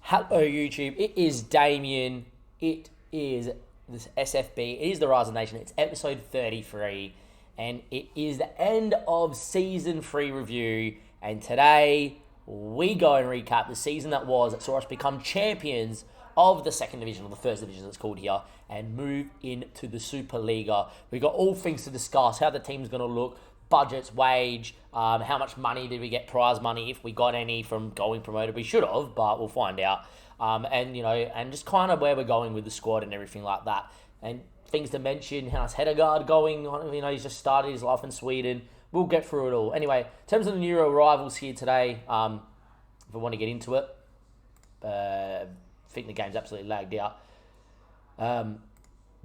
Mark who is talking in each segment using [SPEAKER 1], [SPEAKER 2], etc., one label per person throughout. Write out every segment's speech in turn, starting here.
[SPEAKER 1] Hello, YouTube. It is Damien. It is this SFB. It is the Rise of Nation. It's episode 33, and it is the end of season 3 review. And today we go and recap the season that was that saw us become champions of the second division, or the first division as it's called here, and move into the Super Liga. We've got all things to discuss: how the team's going to look, budgets, wage, how much money did we get, prize money, if we got any from going promoted. We should have, but we'll find out. And just kind of where we're going with the squad and everything like that. And things to mention: how's Hedegaard going? He's just started his life in Sweden. We'll get through it all. Anyway, in terms of the new rivals here today, if we want to get into it, I think the game's absolutely lagged out.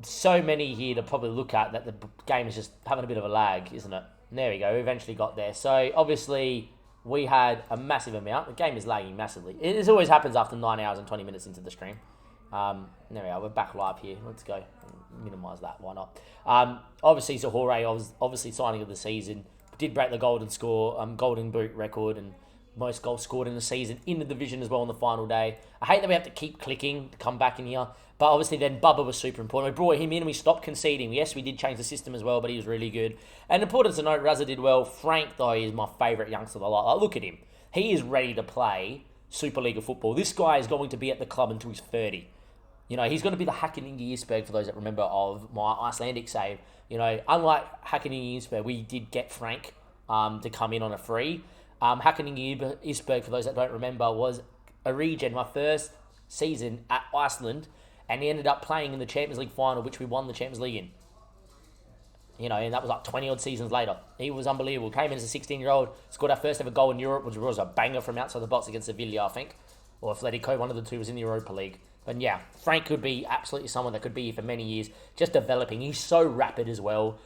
[SPEAKER 1] So many here to probably look at that the game is just having a bit of a lag, isn't it? And there we go. We eventually got there. So obviously we had a massive amount. The game is lagging massively. It always happens after 9 hours and 20 minutes into the stream. There we are. We're back live here. Let's go. Minimise that. Why not? Obviously Zahore was obviously signing of the season. Did break the golden boot record and most goals scored in the season in the division as well on the final day. I hate that we have to keep clicking to come back in here. But obviously then Bubba was super important. We brought him in and we stopped conceding. Yes, we did change the system as well, but he was really good. And important to note, Raza did well. Frank, though, is my favourite youngster that I like. Look at him. He is ready to play Super League of football. This guy is going to be at the club until he's 30. He's going to be the Hakeningi Isberg, for those that remember, of my Icelandic save. Unlike Hakeningi Isberg, we did get Frank to come in on a free. Hakeningi Isberg, for those that don't remember, was a regen my first season at Iceland, and he ended up playing in the Champions League final, which we won the Champions League in. And that was like 20 odd seasons later. He was unbelievable. Came in as a 16-year-old, scored our first ever goal in Europe, which was a banger from outside the box against Sevilla, I think, or Atletico. One of the two was in the Europa League. But yeah, Frank could be absolutely someone that could be here for many years, just developing. He's so rapid as well.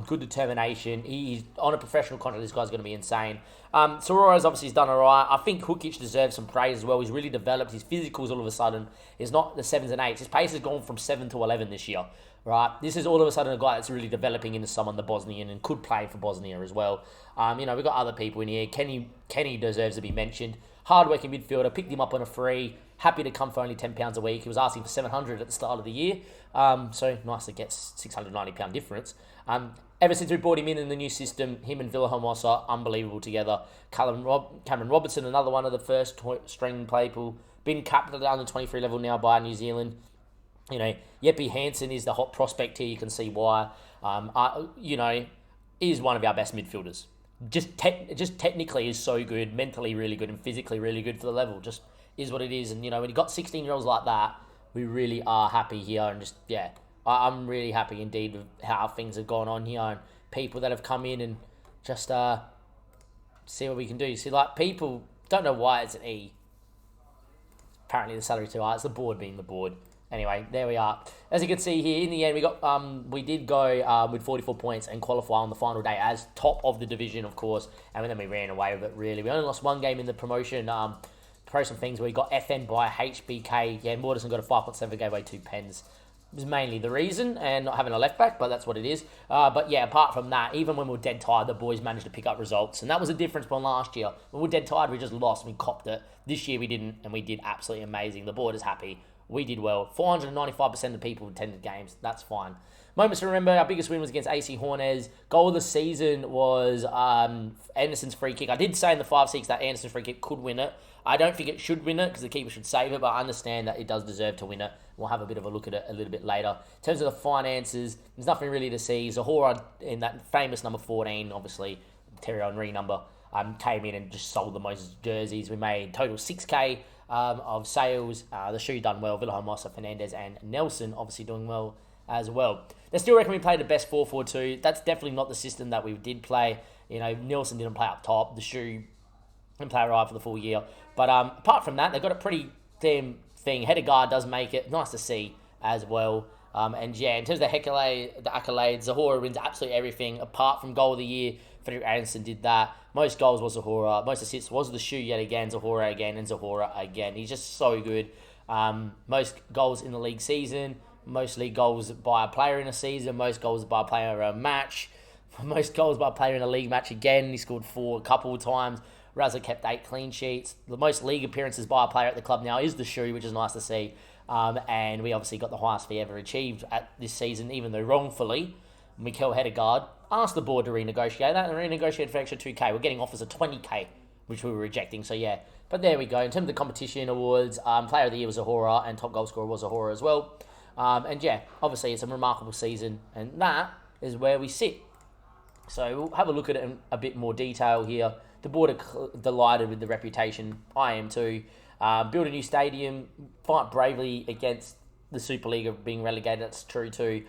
[SPEAKER 1] Good determination. He's on a professional contract. This guy's going to be insane. Sorora's obviously done all right. I think Hukic deserves some praise as well. He's really developed. His physicals all of a sudden is not the 7s and 8s. His pace has gone from 7 to 11 this year. Right, this is all of a sudden a guy that's really developing into someone, the Bosnian, and could play for Bosnia as well. We've got other people in here. Kenny deserves to be mentioned. Hard-working midfielder, picked him up on a free. Happy to come for only £10 a week. He was asking for $700 at the start of the year. So nice to get £690 difference. Ever since we brought him in the new system, him and Villahermosa, unbelievable together. Cameron Robertson, another one of the first string people, been capped at the under 23 level now by New Zealand. Jeppe Hansen is the hot prospect here. You can see why. Is one of our best midfielders. Just technically is so good, mentally really good, and physically really good for the level. Just is what it is. And when you got 16-year-olds like that, we really are happy here. And I'm really happy indeed with how things have gone on here and people that have come in and just see what we can do. See, people don't know why it's an E. Apparently the salary too high. It's the board being the board. Anyway, there we are. As you can see here, in the end, we did go with 44 points and qualify on the final day as top of the division, of course. And then we ran away with it, really. We only lost one game in the promotion things where we got FN by HBK. Yeah, Mortensen got a 5.7, gave away 2 pens. It was mainly the reason, and not having a left back, but that's what it is. But yeah, apart from that, even when we were dead tired, the boys managed to pick up results. And that was the difference from last year. When we were dead tired, we just lost. We copped it. This year we didn't, and we did absolutely amazing. The board is happy. We did well. 495% of people attended games. That's fine. Moments to remember, our biggest win was against AC Hornez. Goal of the season was Anderson's free kick. I did say in the 5-6 that Anderson's free kick could win it. I don't think it should win it because the keeper should save it, but I understand that it does deserve to win it. We'll have a bit of a look at it a little bit later. In terms of the finances, there's nothing really to see. Zahora, in that famous number 14, obviously, Terry Henry number, came in and just sold the most jerseys. We made total 6K of sales. The shoe done well. Villahermosa, Fernandez, and Nelson obviously doing well as well. They still reckon we played the best 4-4-2. That's definitely not the system that we did play. Nelson didn't play up top. The shoe didn't play right for the full year. But apart from that, they've got a pretty damn thing. Hedegaard does make it. Nice to see as well. In terms of the accolades, Zahora wins absolutely everything apart from goal of the year. Frederick Anderson did that. Most goals was Zahora. Most assists was the shoe yet again. Zahora again and Zahora again. He's just so good. Most goals in the league season. Most league goals by a player in a season. Most goals by a player in a match. Most goals by a player in a league match again. He scored 4 a couple of times. Raza kept 8 clean sheets. The most league appearances by a player at the club now is the Shoe, which is nice to see. And we obviously got the highest fee ever achieved at this season, even though wrongfully. Mikel Hedegaard asked the board to renegotiate that and renegotiated for extra 2K. We're getting offers of 20K, which we were rejecting. So yeah, but there we go. In terms of the competition awards, Player of the Year was Ahura and top goal scorer was Ahura as well. And yeah, obviously it's a remarkable season, and that is where we sit. So we'll have a look at it in a bit more detail here. The board are delighted with the reputation. I am too. Build a new stadium, fight bravely against the Superliga being relegated. That's true too.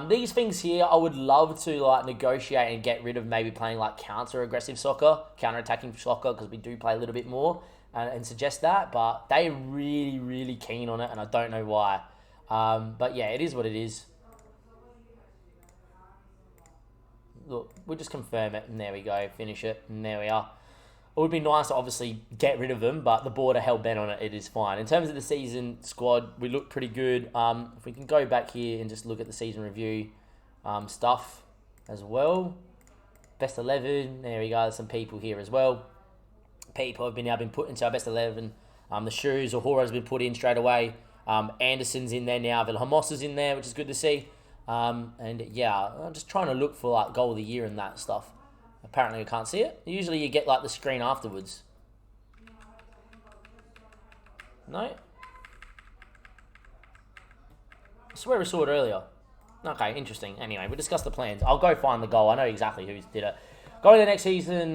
[SPEAKER 1] These things here, I would love to negotiate and get rid of maybe playing counter-aggressive soccer, counter-attacking soccer, because we do play a little bit more and suggest that. But they're really, really keen on it, and I don't know why. But yeah, it is what it is. Look, we'll just confirm it, and there we go. Finish it, and there we are. It would be nice to obviously get rid of them, but the board are hell-bent on it. It is fine. In terms of the season squad, we look pretty good. If we can go back here and just look at the season review stuff as well. Best 11. There we go. There's some people here as well. People have now been put into our best 11. The Shoes, Ahura has been put in straight away. Anderson's in there now. Vilhamos is in there, which is good to see. And yeah, I'm just trying to look for goal of the year and that stuff. Apparently I can't see it. Usually you get the screen afterwards. No? I swear I saw it earlier. Okay, interesting. Anyway, we'll discuss the plans. I'll go find the goal. I know exactly who did it. Going to the next season,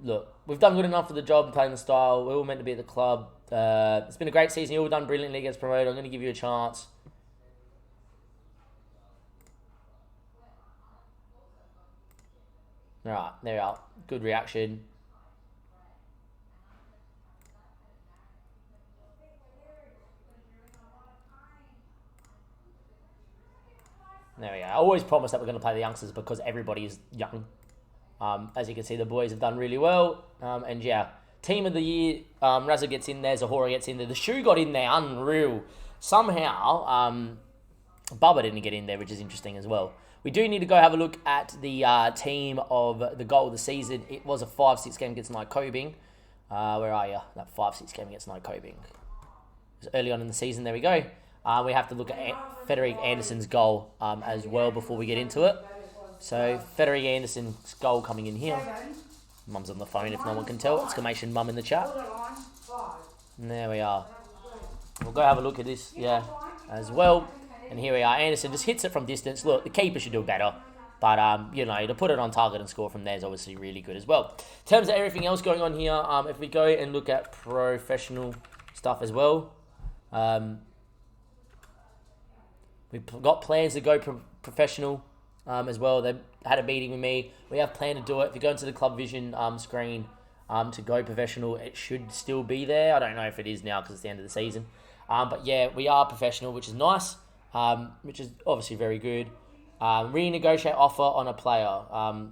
[SPEAKER 1] look, we've done good enough for the job, playing the style. We're all meant to be at the club. It's been a great season. You've all done brilliantly against promoted. I'm going to give you a chance. Alright, there we are. Good reaction. There we go. I always promise that we're going to play the youngsters because everybody is young. As you can see, the boys have done really well. And yeah, team of the year, Raza gets in there, Zahora gets in there. The Shoe got in there, unreal. Somehow, Bubba didn't get in there, which is interesting as well. We do need to go have a look at the team of the goal of the season. It was a 5-6 game against Nykobing. Where are you? That 5-6 game against Nykobing. It was early on in the season. There we go. We have to look at Frederick Anderson's goal as well before we get into it. So, Frederick Anderson's goal coming in here. Mum's on the phone if no one can tell. Exclamation mum in the chat. And there we are. We'll go have a look at this, yeah, as well. And here we are. Anderson just hits it from distance. Look, the keeper should do better. But, to put it on target and score from there is obviously really good as well. In terms of everything else going on here, if we go and look at professional stuff as well. We've got plans to go professional as well. They had a meeting with me. We have planned to do it. If you go into the Club Vision screen to go professional, it should still be there. I don't know if it is now because it's the end of the season. But yeah, we are professional, which is nice. Which is obviously very good. Renegotiate offer on a player.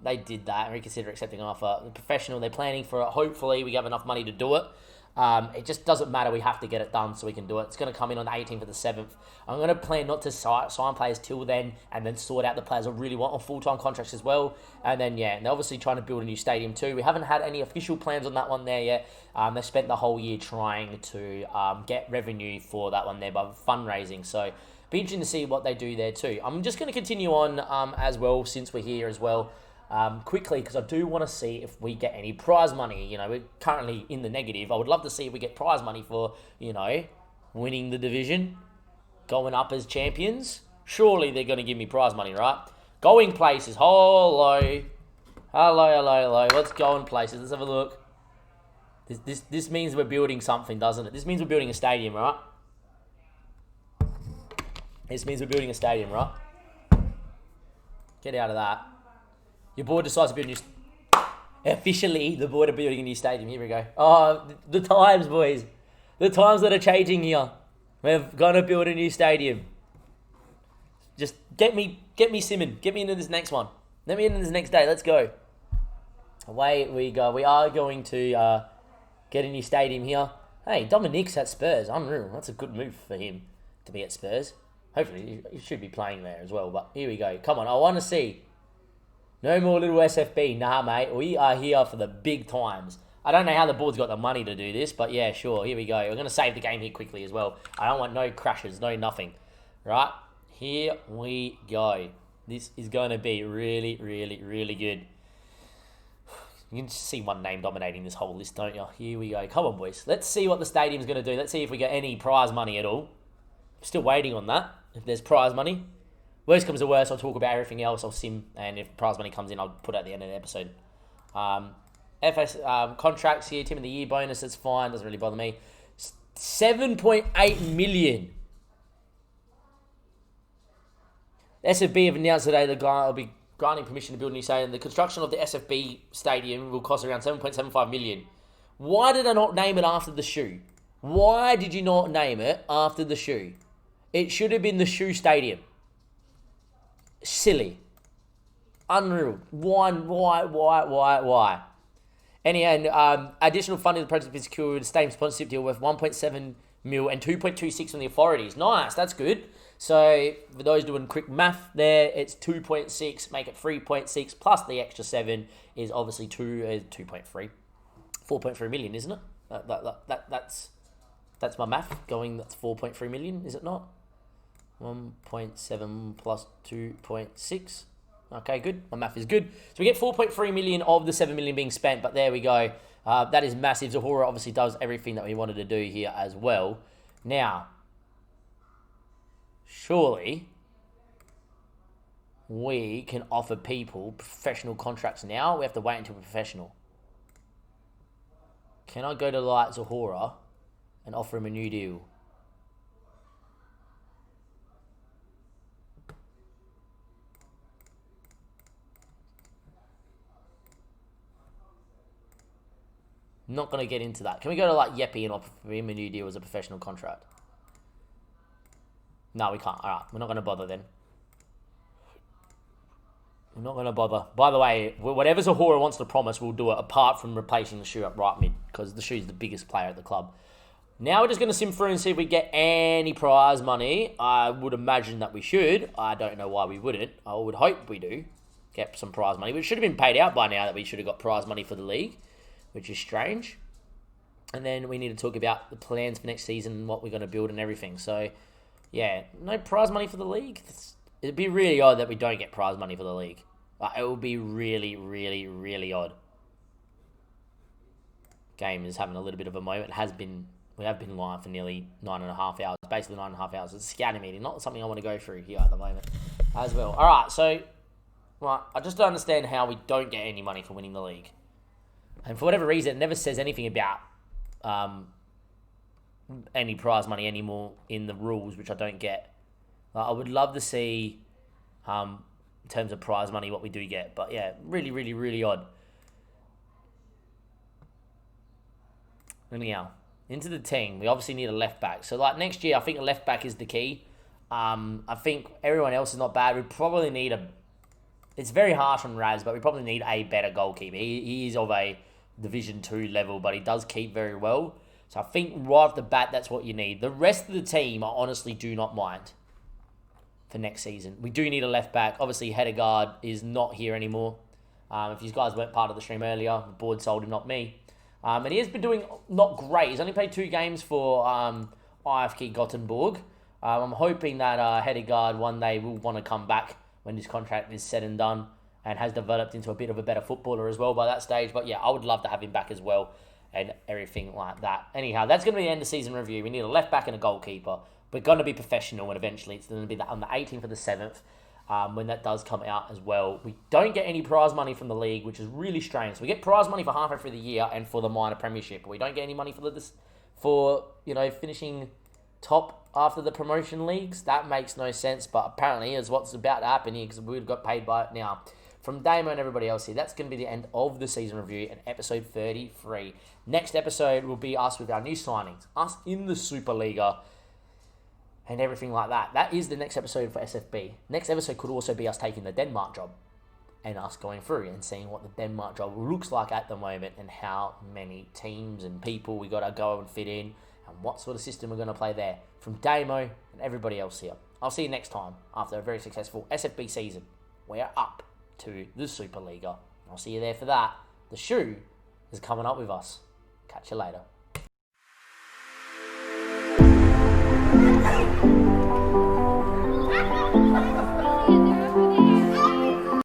[SPEAKER 1] They did that and reconsider accepting an offer. The professional, they're planning for it. Hopefully, we have enough money to do it. It just doesn't matter. We have to get it done so we can do it. It's going to come in on the 18th of the 7th. I'm going to plan not to sign players till then and then sort out the players I really want on full-time contracts as well. And then, yeah, and they're obviously trying to build a new stadium too. We haven't had any official plans on that one there yet. They spent the whole year trying to get revenue for that one there by fundraising. So, be interesting to see what they do there too. I'm just going to continue on as well since we're here as well. Quickly, because I do want to see if we get any prize money. We're currently in the negative. I would love to see if we get prize money for, winning the division, going up as champions. Surely they're going to give me prize money, right? Going places. Hello. Let's go in places. Let's have a look. This means we're building something, doesn't it? This means we're building a stadium, right? This means we're building a stadium, right? Get out of that. Your board decides to build a new... Officially, the board are building a new stadium. Here we go. Oh, the times, boys. The times that are changing here. We're going to build a new stadium. Just get me simming. Get me into this next one. Let me into this next day. Let's go. Away we go. We are going to get a new stadium here. Hey, Dominic's at Spurs. Unreal. That's a good move for him to be at Spurs. Hopefully, he should be playing there as well. But here we go. Come on, I want to see. No more little SFB. Nah, mate. We are here for the big times. I don't know how the board's got the money to do this, but yeah, sure. Here we go. We're going to save the game here quickly as well. I don't want no crashes, no nothing. Right? Here we go. This is going to be really, really, really good. You can just see one name dominating this whole list, don't you? Here we go. Come on, boys. Let's see what the stadium's going to do. Let's see if we get any prize money at all. Still waiting on that. If there's prize money. Worst comes to worst, I'll talk about everything else. I'll sim, and if prize money comes in, I'll put it at the end of the episode. FS contracts here, team of the year bonus, that's fine, doesn't really bother me. 7.8 million. SFB have announced today that they'll be granting permission to build a new stadium. The construction of the SFB stadium will cost around 7.75 million. Why did I not name it after the shoe? Why did you not name it after the shoe? It should have been the shoe stadium. Silly. Unreal. Why? Anyhow, additional funding of the project has been secured. Stadium sponsorship deal worth 1.7 mil and 2.26 from the authorities. Nice, that's good. So, for those doing quick math there, it's 2.6, make it 3.6, plus the extra 7 is obviously 2.3. 4.3 million, isn't it? That's my math going, that's 4.3 million, is it not? 1.7 plus 2.6. Okay, good. My math is good. So we get 4.3 million of the 7 million being spent, but there we go. That is massive. Zahora obviously does everything that we wanted to do here as well. Now, surely we can offer people professional contracts now. We have to wait until we're professional. Can I go to like Zahora and offer him a new deal? Not going to get into that. Can we go to like Yeppy and offer him a new deal as a professional contract? No, we can't. All right, we're not going to bother then. We're not going to bother. By the way, whatever Zahora wants to promise, we'll do it apart from replacing the shoe up right mid, because the shoe's the biggest player at the club. Now we're just going to sim through and see if we get any prize money. I would imagine that we should. I don't know why we wouldn't. I would hope we do get some prize money. But it should have been paid out by now that we should have got prize money for the league, which is strange. And then we need to talk about the plans for next season and what we're going to build and everything. So, yeah, no prize money for the league. It'd be really odd that we don't get prize money for the league. It would be really, really, really odd. Game is having a little bit of a moment. We have been live for nearly 9.5 hours. Basically 9.5 hours. It's a scouting meeting. Not something I want to go through here at the moment as well. All right, so I just don't understand how we don't get any money for winning the league. And for whatever reason, it never says anything about any prize money anymore in the rules, which I don't get. I would love to see, in terms of prize money, what we do get. But yeah, really, really, really odd. Anyhow, into the team, we obviously need a left back. So like next year, I think a left back is the key. I think everyone else is not bad. We probably need it's very harsh on Raz, but we probably need a better goalkeeper. He is of a Division 2 level, but he does keep very well. So I think right off the bat, that's what you need. The rest of the team, I honestly do not mind for next season. We do need a left back. Obviously, Hedegaard is not here anymore. If you guys weren't part of the stream earlier, the board sold him, not me. And he has been doing not great. He's only played 2 games for IFK Gothenburg. I'm hoping that Hedegaard one day will want to come back when his contract is said and done, and has developed into a bit of a better footballer as well by that stage. But yeah, I would love to have him back as well and everything like that. Anyhow, that's going to be the end of season review. We need a left back and a goalkeeper. We're going to be professional, and eventually it's going to be on the 18th of the 7th when that does come out as well. We don't get any prize money from the league, which is really strange. So we get prize money for halfway through the year and for the minor premiership, but we don't get any money for finishing top after the promotion leagues. That makes no sense, but apparently is what's about to happen here, because we've got paid by it now. From Damo and everybody else here, that's going to be the end of the season review and episode 33. Next episode will be us with our new signings, us in the Superliga and everything like that. That is the next episode for SFB. Next episode could also be us taking the Denmark job and us going through and seeing what the Denmark job looks like at the moment and how many teams and people we got to go and fit in and what sort of system we're going to play there. From Damo and everybody else here. I'll see you next time after a very successful SFB season. We're up to the Superliga. I'll see you there for that. The shoe is coming up with us. Catch you later.